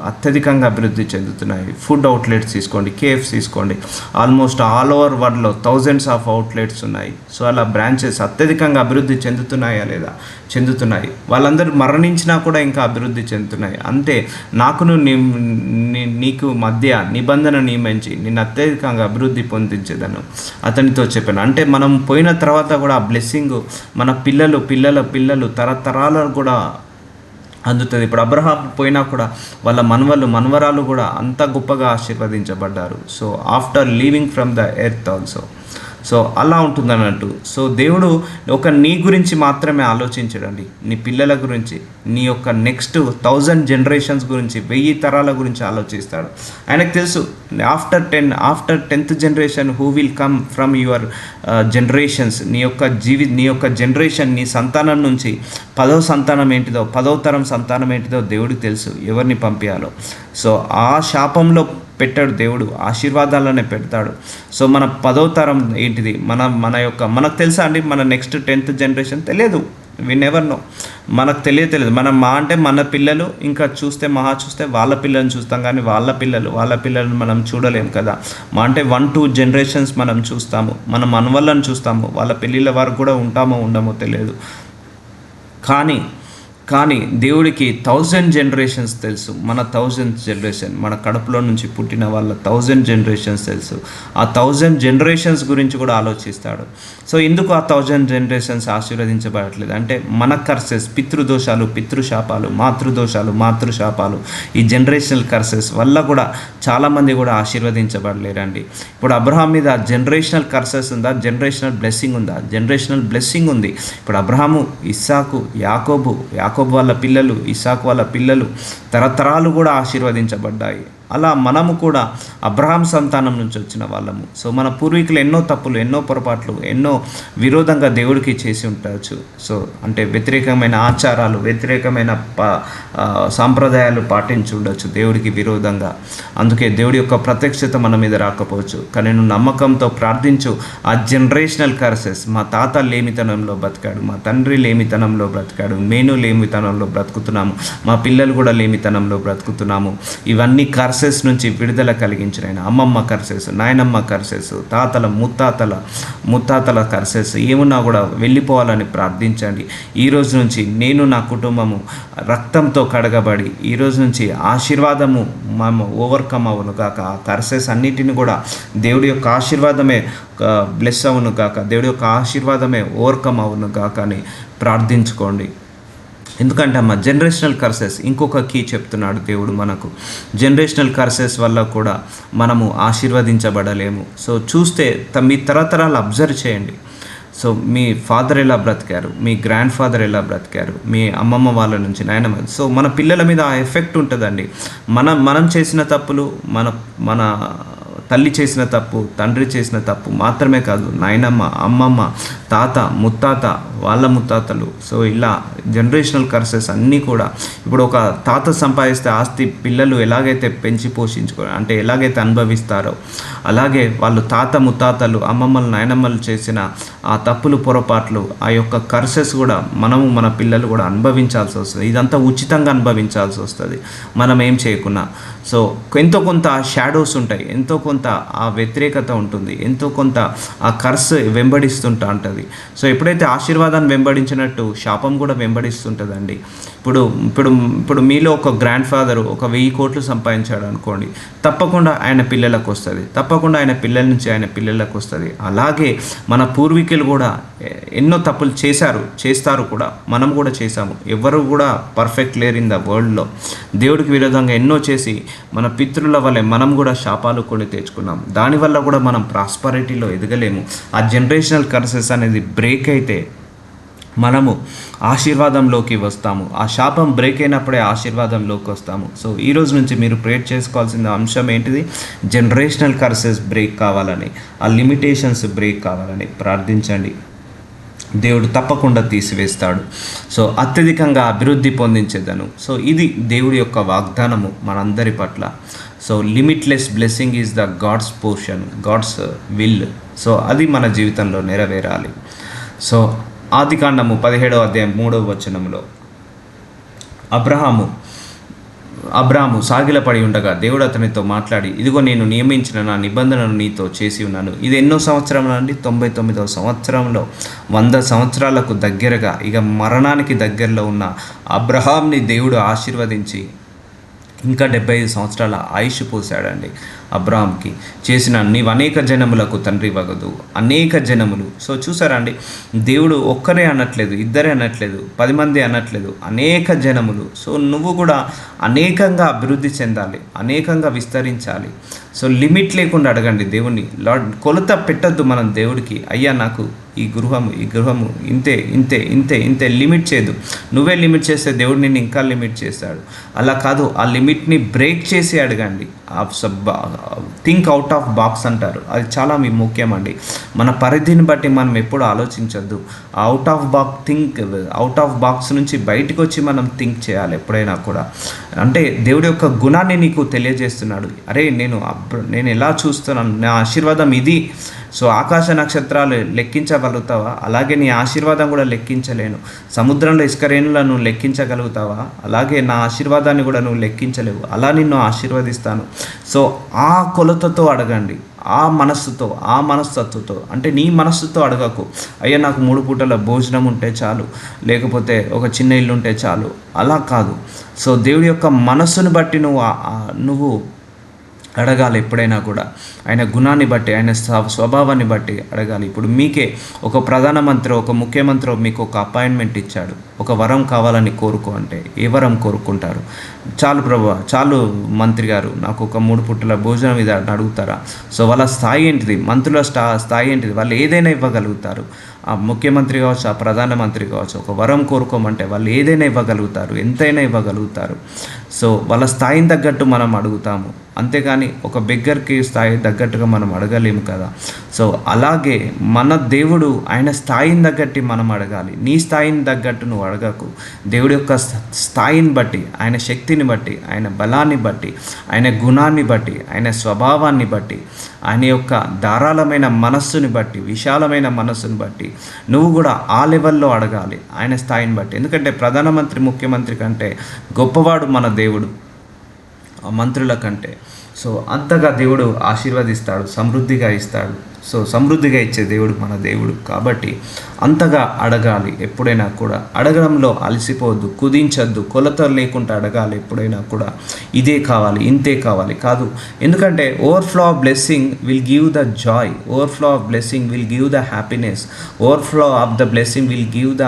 అత్యధికంగా అభివృద్ధి చెందుతున్నాయి. ఫుడ్ అవుట్లెట్స్ తీసుకోండి, కేఎఫ్స్ తీసుకోండి, ఆల్మోస్ట్ ఆల్ ఓవర్ వరల్డ్లో థౌజండ్స్ ఆఫ్ అవుట్లెట్స్ ఉన్నాయి. సో అలా బ్రాంచెస్ అత్యధికంగా అభివృద్ధి చెందుతున్నాయా లేదా? చెందుతున్నాయి. వాళ్ళందరూ మరణించినా కూడా ఇంకా అభివృద్ధి చెందుతున్నాయి. అంతే, నాకును నీకు మధ్య నిబంధన నియమించి నిన్ను అత్యధికంగా అభివృద్ధి పొందించేదను అతనితో చెప్పాను. అంటే మనం పోయిన తర్వాత కూడా ఆ బ్లెస్సింగ్ మన పిల్లలు తరతరాలకు కూడా అందుతుంది. ఇప్పుడు అబ్రహాం పోయినా కూడా వాళ్ళ మనవరాలు కూడా అంత గొప్పగా ఆశీర్వదించబడ్డారు. So after leaving from the earth also. So అలా ఉంటుంది అన్నట్టు. సో దేవుడు నీ గురించి మాత్రమే ఆలోచించడండి, నీ పిల్లల గురించి, నీ యొక్క నెక్స్ట్ 1000 జనరేషన్స్ గురించి, 1000 తరాల గురించి ఆలోచిస్తాడు. ఆయనకు తెలుసు after 10th generation who will come from your generations. నీ యొక్క జనరేషన్, నీ సంతానం నుంచి 10వ సంతానం ఏంటిదో, 10వ తరం సంతానం ఏంటిదో దేవుడికి తెలుసు ఎవరిని పంపించాలో. సో ఆ శాపంలో పెట్టాడు దేవుడు, ఆశీర్వాదాలనే పెడతాడు. సో మన 10వ తరం ఏంటిది, మనకు తెలుసా అండి మన నెక్స్ట్ 10th జనరేషన్? తెలియదు. We never know. మనకు తెలియదు. మన పిల్లలు ఇంకా చూస్తే వాళ్ళ పిల్లల్ని చూస్తాం, కానీ వాళ్ళ పిల్లలను మనం చూడలేము కదా. 1-2 జనరేషన్స్ మనం చూస్తాము, మన మనవళ్ళని చూస్తాము, వాళ్ళ పెళ్ళిళ్ళ వరకు కూడా ఉంటామో ఉండమో తెలియదు. కానీ దేవుడికి 1000 జనరేషన్స్ తెలుసు. మన 1000th జనరేషన్, మన కడుపులో నుంచి పుట్టిన వాళ్ళ 1000 జనరేషన్స్ తెలుసు. ఆ 1000 జనరేషన్స్ గురించి కూడా ఆలోచిస్తాడు. సో ఎందుకు ఆ 1000 జనరేషన్స్ ఆశీర్వదించబడట్లేదు అంటే మన కర్సెస్, పితృదోషాలు, పితృశాపాలు, మాతృశాపాలు, ఈ జనరేషనల్ కర్సెస్ వల్ల కూడా చాలామంది కూడా ఆశీర్వదించబడలేరండి. ఇప్పుడు అబ్రహాం మీద జనరేషనల్ కర్సెస్ ఉందా, జనరేషనల్ బ్లెస్సింగ్ ఉందా? జనరేషనల్ బ్లెస్సింగ్ ఉంది. ఇప్పుడు అబ్రహాము, ఇస్సాకు, యాకోబు వాళ్ళ పిల్లలు, ఇస్సాకు వాళ్ళ పిల్లలు, తరతరాలు కూడా ఆశీర్వదించబడ్డాయి. అలా మనము కూడా అబ్రహాం సంతానం నుంచి వచ్చిన వాళ్ళము. సో మన పూర్వీకులు ఎన్నో తప్పులు, ఎన్నో పొరపాట్లు, ఎన్నో విరోధంగా దేవుడికి చేసి ఉండవచ్చు. సో అంటే వ్యతిరేకమైన ఆచారాలు, వ్యతిరేకమైన సాంప్రదాయాలు పాటించి ఉండొచ్చు దేవుడికి విరోధంగా. అందుకే దేవుడి యొక్క ప్రత్యక్షత మన మీద రాకపోవచ్చు. కానీ నువ్వు నమ్మకంతో ప్రార్థించు. ఆ జనరేషనల్ కర్సెస్, మా తాత లేమితనంలో బ్రతికాడు, మా తండ్రి లేమితనంలో బ్రతికాడు, మేము లేమితనంలో బ్రతుకుతున్నాము, మా పిల్లలు కూడా లేమితనంలో బ్రతుకుతున్నాము, ఇవన్నీ కర్సెస్ నుంచి విడుదల కలిగించిన ఆయన. అమ్మమ్మ కర్సెస్, నాయనమ్మ కర్సెస్, తాతల ముత్తాతల కర్సెస్ ఏమున్నా కూడా వెళ్ళిపోవాలని ప్రార్థించండి. ఈరోజు నుంచి నేను, నా కుటుంబము రక్తంతో కడగబడి ఈరోజు నుంచి ఆశీర్వాదము మేము ఓవర్కమ్ అవును కాక, ఆ కర్సెస్ అన్నిటిని కూడా దేవుడి యొక్క ఆశీర్వాదమే బ్లెస్ అవును కాక, దేవుడి యొక్క ఆశీర్వాదమే ఓవర్కమ్ అవును కాక అని ప్రార్థించుకోండి. ఎందుకంటే అమ్మ జనరేషనల్ కర్సెస్, ఇంకొక కీ చెప్తున్నాడు దేవుడు మనకు. జనరేషనల్ కర్సెస్ వల్ల కూడా మనము ఆశీర్వదించబడలేము. సో చూస్తే మీ తరతరాలు అబ్జర్వ్ చేయండి. సో మీ ఫాదర్ ఎలా బ్రతికారు, మీ గ్రాండ్ ఫాదర్ ఎలా బ్రతికారు, మీ అమ్మమ్మ వాళ్ళ నుంచి నాయనమ్మ. సో మన పిల్లల మీద ఆ ఎఫెక్ట్ ఉంటుందండి. మనం చేసిన తప్పులు, మన తల్లి చేసిన తప్పు, తండ్రి చేసిన తప్పు మాత్రమే కాదు, నాయనమ్మ, అమ్మమ్మ, తాత, ముత్తాత, వాళ్ళ ముత్తాతలు. సో ఇలా జనరేషనల్ కర్సెస్ అన్నీ కూడా. ఇప్పుడు ఒక తాత సంపాదిస్తే ఆస్తి పిల్లలు ఎలాగైతే పెంచి అంటే ఎలాగైతే అనుభవిస్తారో, అలాగే వాళ్ళు తాత ముత్తాతలు, అమ్మమ్మలు, నాయనమ్మలు చేసిన ఆ తప్పులు, పొరపాట్లు, ఆ యొక్క కర్సెస్ కూడా మన పిల్లలు కూడా అనుభవించాల్సి వస్తుంది. ఇదంతా ఉచితంగా అనుభవించాల్సి వస్తుంది మనం ఏం చేయకున్నా. సో ఎంతో కొంత షాడోస్ ఉంటాయి, ఎంతో కొంత ఆ వ్యతిరేకత ఉంటుంది, ఎంతో కొంత ఆ కర్స్ వెంబడిస్తుంటా ఉంటుంది. సో ఎప్పుడైతే ఆశీర్వాదాన్ని వెంబడించినట్టు శాపం కూడా వెంబడిస్తుంటుందండి. ఇప్పుడు మీలో ఒక గ్రాండ్ ఫాదరు ఒక 1000 కోట్లు సంపాదించాడు అనుకోండి, తప్పకుండా ఆయన పిల్లలకు వస్తుంది, తప్పకుండా ఆయన పిల్లల నుంచి ఆయన పిల్లలకు వస్తుంది. అలాగే మన పూర్వీకులు కూడా ఎన్నో తప్పులు చేస్తారు కూడా, మనం కూడా చేశాము. ఎవరు కూడా పర్ఫెక్ట్ లేరు ఇన్ ద వరల్డ్లో. దేవుడికి విరోధంగా ఎన్నో చేసి మన పితృల వల్లే మనం కూడా శాపాలు కొని తెచ్చుకున్నాం. దానివల్ల కూడా మనం ప్రాస్పరిటీలో ఎదగలేము. ఆ జనరేషనల్ కర్సెస్ అనేది బ్రేక్ అయితే మనము ఆశీర్వాదంలోకి వస్తాము. ఆ శాపం బ్రేక్ అయినప్పుడే ఆశీర్వాదంలోకి వస్తాము. సో ఈ రోజు నుంచి మీరు ప్రేర్ చేసుకోవాల్సిన అంశం ఏంటిది? జనరేషనల్ కర్సెస్ బ్రేక్ కావాలని, ఆ లిమిటేషన్స్ బ్రేక్ కావాలని ప్రార్థించండి. దేవుడు తప్పకుండా తీసివేస్తాడు. సో అత్యధికంగా అభివృద్ధి పొందించేదను. సో ఇది దేవుడి యొక్క వాగ్దానము మనందరి పట్ల. So limitless blessing is the God's portion, God's will. So అది మన జీవితంలో నెరవేరాలి. సో ఆదికాండము 17వ అధ్యాయం 3వ వచనంలో అబ్రాహాము సాగిలపడి ఉండగా దేవుడు అతనితో మాట్లాడి, ఇదిగో నేను నియమించిన నా నిబంధనను నీతో చేసి ఉన్నాను. ఇది ఎన్నో సంవత్సరంలో అండి? 99వ సంవత్సరంలో, 100 సంవత్సరాలకు దగ్గరగా, ఇక మరణానికి దగ్గరలో ఉన్న అబ్రహాంని దేవుడు ఆశీర్వదించి ఇంకా 75 సంవత్సరాల ఆయుష్ పోసాడండి అబ్రాహాంకి. నీవు అనేక జనములకు తండ్రి వగదు, అనేక జనములు. సో చూసారా అండి, దేవుడు ఒక్కరే అనట్లేదు, ఇద్దరే అనట్లేదు, 10 మంది అనట్లేదు, అనేక జనములు. సో నువ్వు కూడా అనేకంగా అభివృద్ధి చెందాలి, అనేకంగా విస్తరించాలి. సో లిమిట్ లేకుండా అడగండి దేవుణ్ణి. లార్డ్, కొలత పెట్టద్దు మనం దేవుడికి. అయ్యా నాకు ఈ గృహము ఇంతే ఇంతే ఇంతే ఇంతే లిమిట్ చేయదు. నువ్వే లిమిట్ చేస్తే దేవుడు నిన్ను ఇంకా లిమిట్ చేస్తాడు. అలా కాదు, ఆ లిమిట్ని బ్రేక్ చేసి అడగండి. థింక్ అవుట్ ఆఫ్ బాక్స్ అంటారు, అది చాలా ముఖ్యమండి. మన పరిధిని బట్టి మనం ఎప్పుడు ఆలోచించద్దు. అవుట్ ఆఫ్ బాక్స్ నుంచి బయటకు వచ్చి మనం థింక్ చేయాలి ఎప్పుడైనా కూడా. అంటే దేవుడి యొక్క గుణాన్ని నీకు తెలియజేస్తున్నాడు. అరే నేను ఎలా చూస్తున్నాను, నా ఆశీర్వాదం ఇది. సో ఆకాశ నక్షత్రాలు లెక్కించగలుగుతావా? అలాగే నీ ఆశీర్వాదం కూడా లెక్కించలేను. సముద్రంలో ఇసుకరేణులను లెక్కించగలుగుతావా? అలాగే నా ఆశీర్వాదాన్ని కూడా నువ్వు లెక్కించలేవు. అలా నిన్ను ఆశీర్వదిస్తాను. సో ఆ కొలతతో అడగండి, ఆ మనస్తత్వంతో. అంటే నీ మనస్సుతో అడగకు, అయ్యా నాకు 3 పూటల భోజనం ఉంటే చాలు, లేకపోతే ఒక చిన్న ఇల్లు ఉంటే చాలు. అలా కాదు. సో దేవుడి యొక్క మనస్సును బట్టి నువ్వు అడగాలి ఎప్పుడైనా కూడా. ఆయన గుణాన్ని బట్టి, ఆయన స్వభావాన్ని బట్టి అడగాలి. ఇప్పుడు మీకే ఒక ప్రధానమంత్రి, ఒక ముఖ్యమంత్రి మీకు ఒక అపాయింట్మెంట్ ఇచ్చాడు, ఒక వరం కావాలని కోరుకో అంటే ఏ వరం కోరుకుంటారు? చాలు ప్రభువా, చాలు మంత్రి గారు, నాకు ఒక 3 పూటల భోజనం ఇది అడుగుతారా? సో వాళ్ళ స్థాయి ఏంటిది, మంత్రుల స్థాయి ఏంటిది? వాళ్ళు ఏదైనా ఇవ్వగలుగుతారు. ఆ ముఖ్యమంత్రి కావచ్చు, ఆ ప్రధానమంత్రి కావచ్చు, ఒక వరం కోరుకోమంటే వాళ్ళు ఏదైనా ఇవ్వగలుగుతారు, ఎంతైనా ఇవ్వగలుగుతారు. సో వాళ్ళ స్థాయిని తగ్గట్టు మనం అడుగుతాము, అంతేగాని ఒక బెగ్గర్కి స్థాయి తగ్గట్టుగా మనం అడగలేము కదా. సో అలాగే మన దేవుడు ఆయన స్థాయిని తగ్గట్టు మనం అడగాలి. నీ స్థాయిని తగ్గట్టు నువ్వు అడగకు. దేవుడి యొక్క స్థాయిని బట్టి, ఆయన శక్తిని బట్టి, ఆయన బలాన్ని బట్టి, ఆయన గుణాన్ని బట్టి, ఆయన స్వభావాన్ని బట్టి, ఆయన యొక్క ధారాళమైన మనస్సుని బట్టి, విశాలమైన మనస్సుని బట్టి నువ్వు కూడా ఆ లెవెల్లో అడగాలి, ఆయన స్థాయిని బట్టి. ఎందుకంటే ప్రధానమంత్రి, ముఖ్యమంత్రి కంటే గొప్పవాడు మన దేవుడు ఆ మంత్రుల కంటే. సో అంతగా దేవుడు ఆశీర్వదిస్తాడు, సమృద్ధిగా ఇస్తాడు. సో సమృద్ధిగా ఇచ్చే దేవుడు మన దేవుడు కాబట్టి అంతగా అడగాలి ఎప్పుడైనా కూడా. అడగడంలో అలసిపోవద్దు, కుదించద్దు, కొలత లేకుండా అడగాలి ఎప్పుడైనా కూడా. ఇదే కావాలి, ఇంతే కావాలి కాదు. ఎందుకంటే overflow of blessing will give the joy, overflow of blessing will give the happiness, overflow of the blessing will give the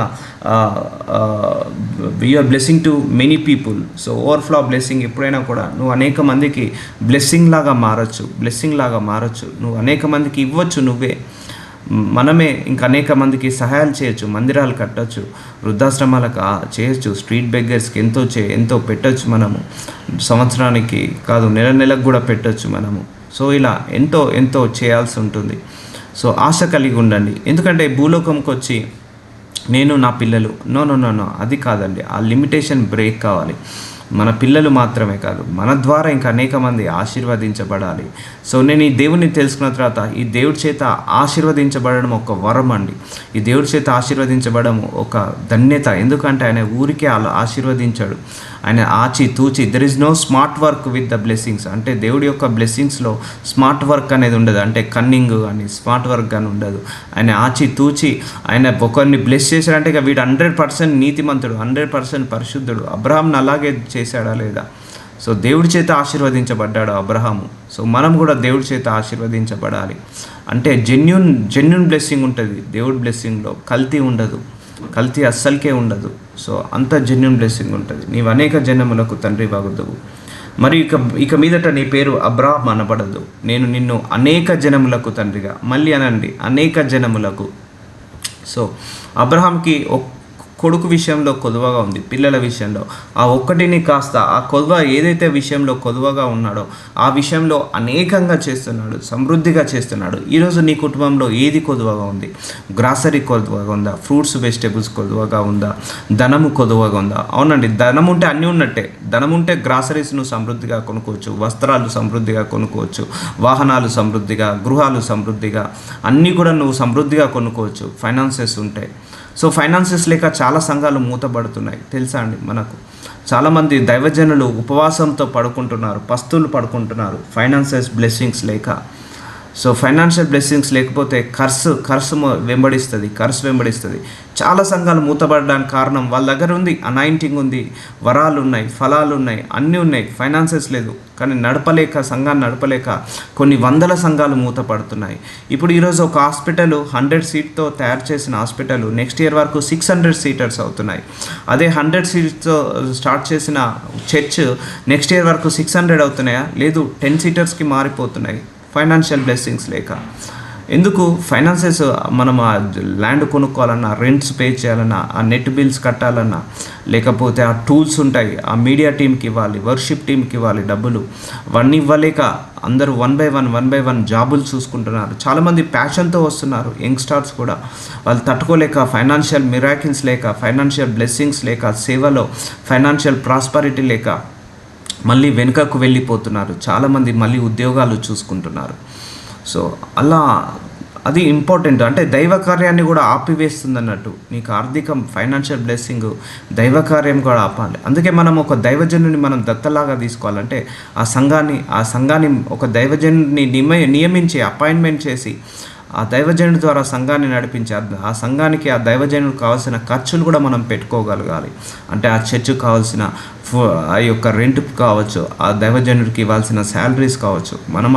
you are blessing to many people. So overflow of blessing ఎప్పుడైనా కూడా నువ్వు అనేక మందికి బ్లెస్సింగ్ లాగా మారచ్చు. నువ్వు అనేక మందికి ఇవ్వచ్చు. మనమే ఇంకా అనేక మందికి సహాయాలు చేయొచ్చు, మందిరాలు కట్టచ్చు, వృద్ధాశ్రమాలకు చేయొచ్చు, స్ట్రీట్ బెగ్గర్స్కి ఎంతో పెట్టచ్చు. మనము సంవత్సరానికి కాదు, నెలకు కూడా పెట్టచ్చు మనము. సో ఇలా ఎంతో చేయాల్సి ఉంటుంది. సో ఆశ కలిగి ఉండండి. ఎందుకంటే భూలోకంకి వచ్చి నేను నా పిల్లలు నో అది కాదండి. ఆ లిమిటేషన్ బ్రేక్ కావాలి. మన పిల్లలు మాత్రమే కాదు, మన ద్వారా ఇంకా అనేక మంది ఆశీర్వదించబడాలి. సో నేను ఈ దేవుడిని తెలుసుకున్న తర్వాత ఈ దేవుడి చేత ఆశీర్వదించబడడం ఒక వరం అండి. ఈ దేవుడి చేత ఆశీర్వదించబడడం ఒక ధన్యత. ఎందుకంటే ఆయన ఊరికే అలా ఆశీర్వదించాడు, ఆయన ఆచితూచి. There is no smart work with the blessings. అంటే దేవుడి యొక్క బ్లెస్సింగ్స్లో స్మార్ట్ వర్క్ అనేది ఉండదు, అంటే కన్నింగ్ అని స్మార్ట్ వర్క్ అని ఉండదు. ఆయన ఆచితూచి ఆయన ఒకరిని బ్లెస్ చేశాడంటే ఇక వీడు 100% నీతిమంతుడు, 100% పరిశుద్ధుడు. అబ్రహాంను అలాగే చేశాడా లేదా? సో దేవుడి చేత ఆశీర్వదించబడ్డాడు అబ్రహాము. సో మనం కూడా దేవుడి చేత ఆశీర్వదించబడాలి. అంటే జెన్యున్ బ్లెస్సింగ్ ఉంటుంది దేవుడి బ్లెస్సింగ్లో. కల్తీ ఉండదు, కల్తీ అస్సలకే ఉండదు. సో అంత జెన్యున్ బ్లెస్సింగ్ ఉంటుంది. నీవు అనేక జనములకు తండ్రి వగుదువు. మరి ఇక మీదట నీ పేరు అబ్రాహాం అనబడదు, నేను నిన్ను అనేక జనములకు తండ్రిగా. మళ్ళీ అనండి, అనేక జనములకు. సో అబ్రహాంకి కొడుకు విషయంలో కొదువగా ఉంది, పిల్లల విషయంలో. ఆ ఒక్కటిని కాస్త ఆ కొదువ ఏదైతే విషయంలో కొదువగా ఉన్నాడో ఆ విషయంలో అనేకంగా చేస్తున్నాడు, సమృద్ధిగా చేస్తున్నాడు. ఈరోజు నీ కుటుంబంలో ఏది కొదువగా ఉంది? గ్రాసరీ కొదువగా ఉందా? ఫ్రూట్స్ వెజిటేబుల్స్ కొదువగా ఉందా? ధనము కొదువగా ఉందా? అవునండి, ధనం ఉంటే అన్నీ ఉన్నట్టే. ధనం ఉంటే గ్రాసరీస్ నువ్వు సమృద్ధిగా కొనుక్కోవచ్చు, వస్త్రాలు సమృద్ధిగా కొనుక్కోవచ్చు, వాహనాలు సమృద్ధిగా, గృహాలు సమృద్ధిగా, అన్నీ కూడా నువ్వు సమృద్ధిగా కొనుక్కోవచ్చు ఫైనాన్సెస్ ఉంటే. సో ఫైనాన్సెస్ లేక చాలా సంఘాలు మూతపడుతున్నాయి తెలుసా అండి. మనకు చాలామంది దైవజనులు ఉపవాసంతో పడుకుంటున్నారు, పస్తులు పడుకుంటున్నారు, ఫైనాన్సెస్ బ్లెస్సింగ్స్ లేక. సో ఫైనాన్షియల్ బ్లెస్సింగ్స్ లేకపోతే కర్సు వెంబడిస్తుంది. చాలా సంఘాలు మూతపడడానికి కారణం వాళ్ళ దగ్గర ఉంది, అనాయింటింగ్ ఉంది, వరాలు ఉన్నాయి, ఫలాలు ఉన్నాయి, అన్నీ ఉన్నాయి, ఫైనాన్సెస్ లేదు. కానీ సంఘాన్ని నడపలేక కొన్ని వందల సంఘాలు మూతపడుతున్నాయి. ఇప్పుడు ఈరోజు ఒక హాస్పిటల్ 100 సీట్తో తయారు చేసిన హాస్పిటల్ నెక్స్ట్ ఇయర్ వరకు 600 సీటర్స్ అవుతున్నాయి. అదే 100 సీట్స్తో స్టార్ట్ చేసిన చర్చ్ నెక్స్ట్ ఇయర్ వరకు 600 అవుతున్నాయా? లేదు, 10 సీటర్స్కి మారిపోతున్నాయి. ఫైనాన్షియల్ బ్లెస్సింగ్స్ లేక. ఎందుకు? ఫైనాన్సెస్ మనం ఆ ల్యాండ్ కొనుక్కోవాలన్నా, రెంట్స్ పే చేయాలన్నా, ఆ నెట్ బిల్స్ కట్టాలన్నా, లేకపోతే ఆ టూల్స్ ఉంటాయి, ఆ మీడియా టీంకి ఇవ్వాలి, వర్షిప్ టీంకి ఇవ్వాలి డబ్బులు, అవన్నీ ఇవ్వలేక అందరూ వన్ బై వన్ జాబులు చూసుకుంటున్నారు. చాలామంది ప్యాషన్తో వస్తున్నారు, యంగ్స్టార్స్ కూడా. వాళ్ళు తట్టుకోలేక, ఫైనాన్షియల్ మిరాకిల్స్ లేక, ఫైనాన్షియల్ బ్లెస్సింగ్స్ లేక, సేవలో ఫైనాన్షియల్ ప్రాస్పరిటీ లేక మళ్ళీ వెనుకకు వెళ్ళిపోతున్నారు. చాలామంది మళ్ళీ ఉద్యోగాలు చూసుకుంటున్నారు. సో అలా అది ఇంపార్టెంట్. అంటే దైవ కార్యాన్ని కూడా ఆపివేస్తుంది అన్నట్టు. నీకు ఫైనాన్షియల్ బ్లెస్సింగ్, దైవ కార్యం కూడా ఆపాలి. అందుకే మనం ఒక దైవజనుని మనం దత్తలాగా తీసుకోవాలంటే ఆ సంఘాన్ని ఒక దైవజనుని నియమించి అపాయింట్మెంట్ చేసి ఆ దైవజనుడి ద్వారా సంఘాన్ని నడిపించి ఆ సంఘానికి ఆ దైవజనుడికి కావాల్సిన ఖర్చులు కూడా మనం పెట్టుకోగలగాలి. అంటే ఆ చర్చికి కావాల్సిన ఆ యొక్క రెంట్ కావచ్చు, ఆ దైవజనుడికి ఇవ్వాల్సిన శాలరీస్ కావచ్చు. మనం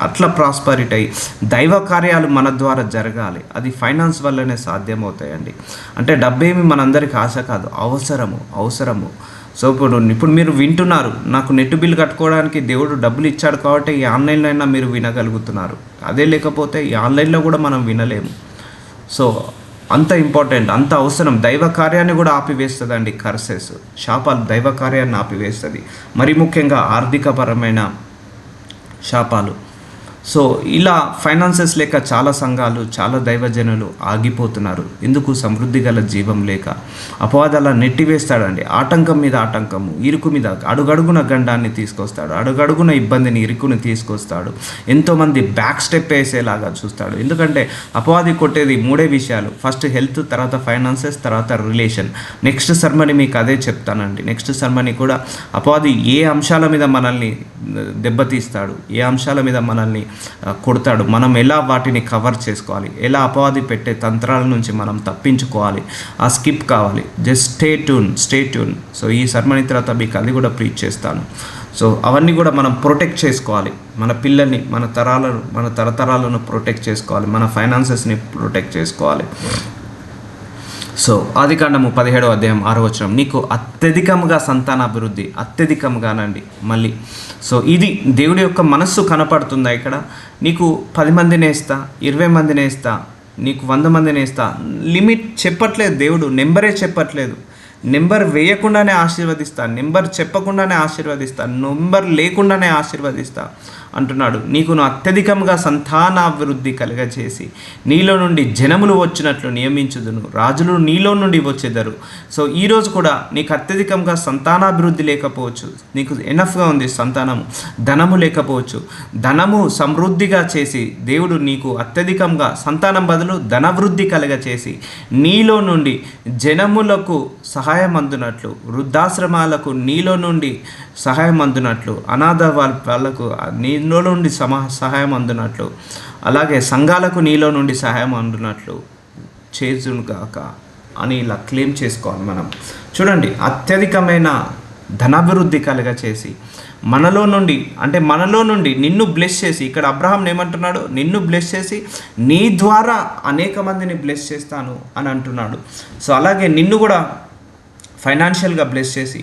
అట్లా ప్రాస్పరిటీ అయ్యి దైవ కార్యాలు మన ద్వారా జరగాలి. అది ఫైనాన్స్ వల్లనే సాధ్యమవుతాయండి. అంటే డబ్బేమి మనందరికీ ఆశ కాదు, అవసరము. సో ఇప్పుడు మీరు వింటున్నారు, నాకు నెట్ బిల్ కట్టుకోవడానికి దేవుడు డబ్బులు ఇచ్చాడు కాబట్టి ఈ ఆన్లైన్లో అయినా మీరు వినగలుగుతున్నారు. అదే లేకపోతే ఈ ఆన్లైన్లో కూడా మనం వినలేము. సో అంత ఇంపార్టెంట్, అంత అవసరం. దైవ కార్యాన్ని కూడా ఆపివేస్తుందండి కర్సెస్, శాపాలు దైవ కార్యాన్ని ఆపివేస్తుంది. మరి ముఖ్యంగా ఆర్థికపరమైన శాపాలు. సో ఇలా ఫైనాన్సెస్ లేక చాలా సంఘాలు, చాలా దైవజనులు ఆగిపోతున్నారు. ఎందుకు? సమృద్ధి గల జీవం లేక. అపవాదాల నెట్టివేస్తాడండి. ఆటంకం మీద ఆటంకము, ఇరుకు మీద అడుగడుగున గండాన్ని తీసుకొస్తాడు, అడుగడుగున ఇబ్బందిని, ఇరుకుని తీసుకొస్తాడు. ఎంతోమంది బ్యాక్ స్టెప్ వేసేలాగా చూస్తాడు. ఎందుకంటే అపవాది కొట్టేది 3 విషయాలు. ఫస్ట్ హెల్త్, తర్వాత ఫైనాన్సెస్, తర్వాత రిలేషన్. నెక్స్ట్ సర్మనీ మీకు అదే చెప్తానండి. నెక్స్ట్ సర్మనీ కూడా అపవాది ఏ అంశాల మీద మనల్ని దెబ్బతీస్తాడు, ఏ అంశాల మీద మనల్ని కొడతాడు, మనం ఎలా వాటిని కవర్ చేసుకోవాలి, ఎలా అపవాది పెట్టే తంత్రాల నుంచి మనం తప్పించుకోవాలి, ఆ స్కిప్ కావాలి. Just stay tune. సో ఈ సర్మనీ తర్వాత మీకు అది కూడా ప్రీచ్ చేస్తాను. సో అవన్నీ కూడా మనం ప్రొటెక్ట్ చేసుకోవాలి. మన పిల్లల్ని, మన తరతరాలను ప్రొటెక్ట్ చేసుకోవాలి, మన ఫైనాన్సెస్ని ప్రొటెక్ట్ చేసుకోవాలి. సో ఆదికాండము 17వ అధ్యాయం 6వ వచనం, నీకు అత్యధికంగా సంతానాభివృద్ధి, అత్యధికంగానండి మళ్ళీ. సో ఇది దేవుడి యొక్క మనస్సు కనపడుతుందా ఇక్కడ? నీకు 10 మందిని వేస్తా, 20 మందిని వేస్తా, నీకు 100 మందిని వేస్తా. లిమిట్ చెప్పట్లేదు దేవుడు, నెంబరే చెప్పట్లేదు. నెంబర్ వేయకుండానే ఆశీర్వదిస్తా, నెంబర్ చెప్పకుండానే ఆశీర్వదిస్తా, నెంబర్ లేకుండానే ఆశీర్వదిస్తా అంటున్నాడు. నీకు అత్యధికంగా సంతానాభివృద్ధి కలుగచేసి నీలో నుండి జనములు వచ్చినట్లు నియమించుదును, రాజులు నీలో నుండి వచ్చేదరు. సో ఈరోజు కూడా నీకు అత్యధికంగా సంతానాభివృద్ధి లేకపోవచ్చు, నీకు ఎనఫ్గా ఉంది సంతానము, ధనము లేకపోవచ్చు. ధనము సమృద్ధిగా చేసి దేవుడు నీకు అత్యధికంగా సంతానం బదులు ధనవృద్ధి కలుగచేసి నీలో నుండి జనములకు సహాయం అందునట్లు, వృద్ధాశ్రమాలకు నీలో నుండి సహాయం అందునట్లు, అనాథ వాళ్ళకు నీలో నుండి సహాయం అందునట్లు, అలాగే సంఘాలకు నీలో నుండి సహాయం అందునట్లు చేసును గాక అని ఇలా క్లెయిమ్ చేసుకోవాలి మనం. చూడండి, అత్యధికమైన ధనాభివృద్ధి కలుగచేసి మనలో నుండి నిన్ను బ్లెస్ చేసి, ఇక్కడ అబ్రహాం ఏమంటున్నాడు? నిన్ను బ్లెస్ చేసి నీ ద్వారా అనేక మందిని బ్లెస్ చేస్తాను అని అంటున్నాడు. సో అలాగే నిన్ను కూడా ఫైనాన్షియల్గా బ్లెస్ చేసి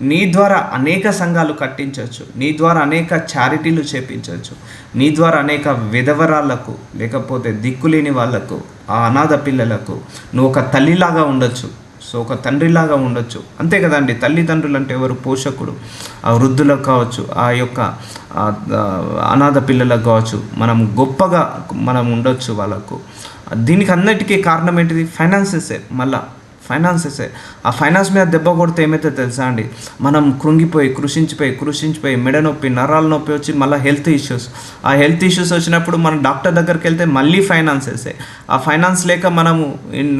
నీ ద్వారా అనేక సంఘాలు కట్టించవచ్చు, నీ ద్వారా అనేక చారిటీలు చేపించవచ్చు, నీ ద్వారా అనేక విధవరాళ్లకు, లేకపోతే దిక్కులేని వాళ్లకు, ఆ అనాథ పిల్లలకు నువ్వు ఒక తల్లిలాగా ఉండొచ్చు. సో ఒక తండ్రిలాగా ఉండొచ్చు. అంతే కదండి, తల్లిదండ్రులు అంటే ఎవరు? పోషకుడు. ఆ వృద్ధులకు కావచ్చు, ఆ యొక్క అనాథ పిల్లలకు కావచ్చు, మనం గొప్పగా మనం ఉండొచ్చు వాళ్ళకు. దీనికి అన్నిటికీ కారణం ఏంటిది? ఫైనాన్సెసే. ఫైనాన్సెసే. ఆ ఫైనాన్స్ మీద దెబ్బ కొడితే ఏమైతే తెలుసా అండి? మనం కృషించిపోయి మెడ నొప్పి, నరాల నొప్పి వచ్చి మళ్ళీ హెల్త్ ఇష్యూస్. ఆ హెల్త్ ఇష్యూస్ వచ్చినప్పుడు మనం డాక్టర్ దగ్గరికి వెళ్తే మళ్ళీ ఫైనాన్సెసే. ఆ ఫైనాన్స్ లేక మనము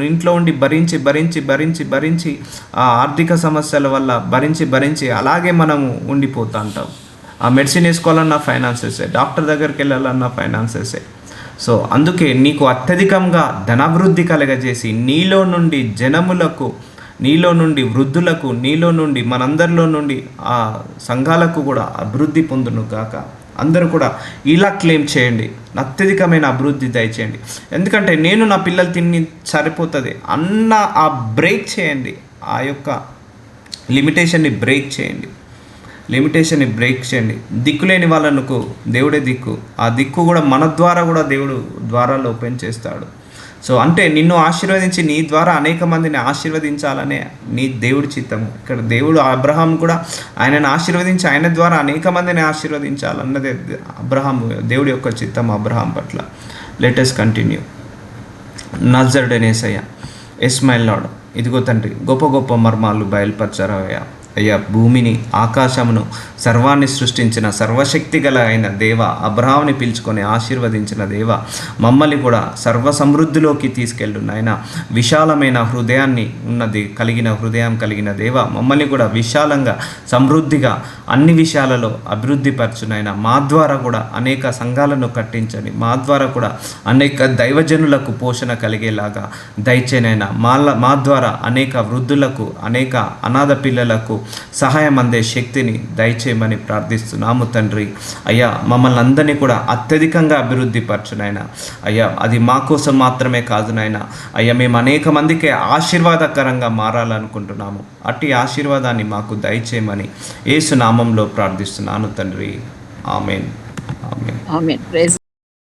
ఇంట్లో ఉండి భరించి ఆ ఆర్థిక సమస్యల వల్ల భరించి అలాగే మనము ఉండిపోతూ ఉంటాం. ఆ మెడిసిన్ వేసుకోవాలన్నా ఫైనాన్సెసే, డాక్టర్ దగ్గరికి వెళ్ళాలన్నా ఫైనాన్సెసే. సో అందుకే నీకు అత్యధికంగా ధనాభివృద్ధి కలగజేసి నీలో నుండి జనములకు, నీలో నుండి వృద్ధులకు, నీలో నుండి మనందరిలో నుండి ఆ సంఘాలకు కూడా అభివృద్ధి పొందును గాక. అందరూ కూడా ఇలా క్లెయిమ్ చేయండి, అత్యధికమైన అభివృద్ధి దయచేయండి. ఎందుకంటే నేను నా పిల్లలు తిని సరిపోతుంది అన్న ఆ బ్రేక్ చేయండి, ఆ యొక్క లిమిటేషన్ని బ్రేక్ చేయండి, దిక్కులేని వాళ్ళకు దేవుడే దిక్కు. ఆ దిక్కు కూడా మన ద్వారా కూడా దేవుడు ద్వారాలు ఓపెన్ చేస్తాడు. సో అంటే నిన్ను ఆశీర్వదించి నీ ద్వారా అనేక మందిని ఆశీర్వదించాలనే నీ దేవుడి చిత్తము. ఇక్కడ దేవుడు అబ్రహాం కూడా ఆయనను ఆశీర్వదించి ఆయన ద్వారా అనేక మందిని ఆశీర్వదించాలన్నదే అబ్రహాం దేవుడి యొక్క చిత్తం అబ్రహాం పట్ల. Let us continue. నజరుడైన యేసయ్య, ఎస్ మై లార్డ్, ఇదిగో తండ్రి, గొప్ప గొప్ప మర్మాలు బయలుపరచరవయ్యా. అయ్యా, భూమిని ఆకాశమును సర్వాన్ని సృష్టించిన సర్వశక్తి గల అయిన దేవ, అబ్రహాముని పిలుచుకొని ఆశీర్వదించిన దేవ, మమ్మల్ని కూడా సర్వ సమృద్ధిలోకి తీసుకెళ్ళు నాయన. విశాలమైన హృదయాన్ని కలిగిన హృదయం కలిగిన దేవ, మమ్మల్ని కూడా విశాలంగా సమృద్ధిగా అన్ని విషయాలలో అభివృద్ధి పరచునైనా. మా ద్వారా కూడా అనేక సంఘాలను కట్టించండి, మా ద్వారా కూడా అనేక దైవజనులకు పోషణ కలిగేలాగా దయచేనైనా. మా ద్వారా అనేక వృద్ధులకు, అనేక అనాథ పిల్లలకు సహాయం అందే శక్తిని దయచేయమని ప్రార్థిస్తున్నాము తండ్రి. అయ్యా, మమ్మల్ని అందరినీ కూడా అత్యధికంగా అభివృద్ధి పరచునైనా. అయ్యా, అది మా కోసం మాత్రమే కాదు నాయన. అయ్యా, మేము అనేక మందికి ఆశీర్వాదకరంగా మారాలనుకుంటున్నాము. అట్టి ఆశీర్వాదాన్ని మాకు దయచేయమని యేసు నామంలో ప్రార్థిస్తున్నాను తండ్రి. ఆమేన్. ఆమేన్. ప్రైజ్